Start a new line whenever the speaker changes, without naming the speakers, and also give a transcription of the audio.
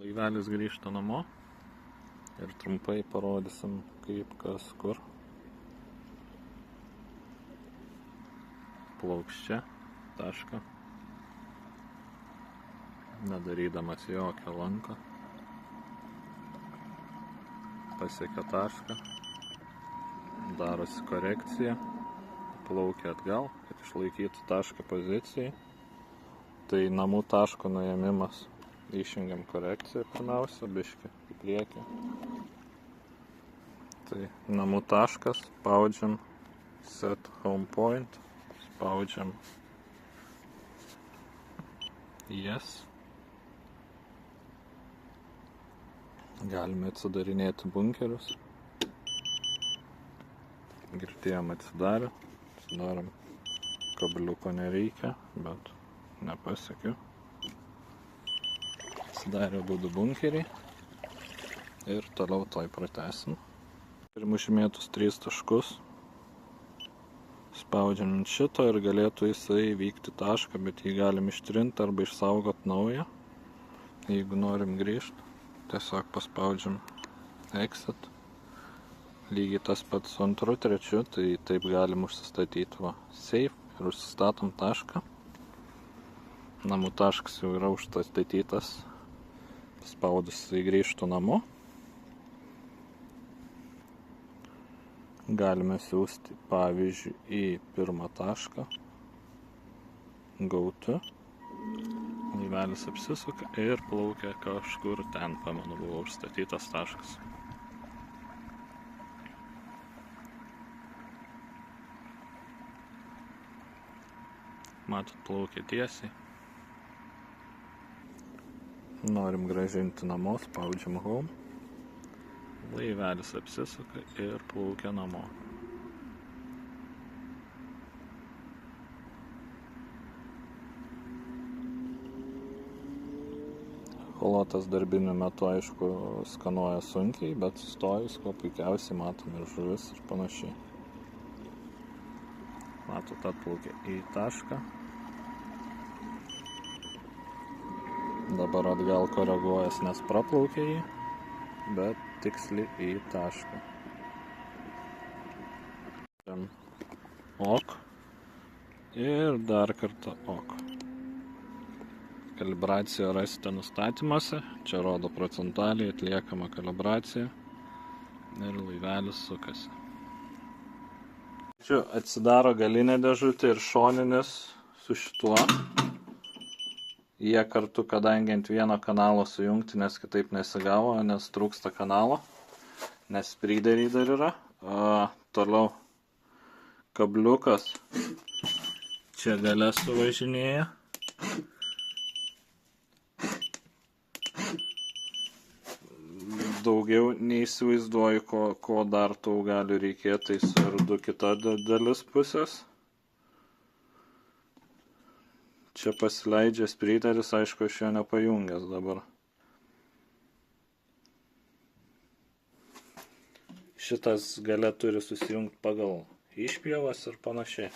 Laivelis grįžta namo ir trumpai parodysim, kaip kas kur. Plauks čia, tašką, nedarydamas jokią lanką. Pasiekia tašką, darosi korekcija, plaukia atgal, kad išlaikytų tašką pozicijai. Tai namų taško nuėmimas. Išjungiam korekciją pirmiausia, biškį į priekį. Tai namų taškas, spaudžiam set home point, spaudžiam yes. Galime atsidarinėti bunkerius. Girdėjom atsidarė, atsidarom, kabliuko nereikia, bet nepasiekiu. Atsidarė būdų bunkeriai ir toliau toj pratęsim. Turim užmėtus 3 taškus. Spaudžiam ant šito ir galėtų jisai vykti tašką, bet jį galim ištrinti arba išsaugot naują. Jeigu norim grįžti, tiesiog paspaudžiam exit. Lygiai tas pats su antru, trečiu, tai taip galim užsistatyti save ir užsistatom tašką. Namų taškas jau yra užstatytas. Spaudus jisai grįžtų namo. Galime siūsti pavyzdžiui į pirmą tašką. Go to. Laivelis apsisuka ir plaukia kažkur ten, pamenu, buvo užstatytas taškas. Matot, plaukia tiesiai. Norim grąžinti namo, spaudžiam home. Laivelis apsisuka ir plaukia namo. Echolotas darbiniu metu, aišku, skanuoja sunkiai, bet sustojus, kuo puikiausiai matom ir žuvis ir panašiai. Matot, atplaukia į tašką. Dabar atgal koreguojas, nes praplaukė jį, bet tiksliai į tašką. Ok. Ir dar kartą ok. Kalibraciją rasite nustatymuose. Čia rodo procentaliai atliekama kalibracija. Ir laivelis sukasi. Čia atsidaro galinė dėžutė ir šoninis su šituo. Jie kartu, kadangi ant vieno kanalo sujungti, nes kitaip nesigavo, nes trūksta kanalo, nes spryderiai dar yra. Toliau kabliukas čia gale suvažinėja. Daugiau neįsivaizduoju, ko dar tau gali reikėti, tai suardu kita dalis pusės. Čia pasileidžia spryderis, aišku, aš jo nepajungęs dabar. Šitas gale turi susijungti pagal išpjovas ir panašiai.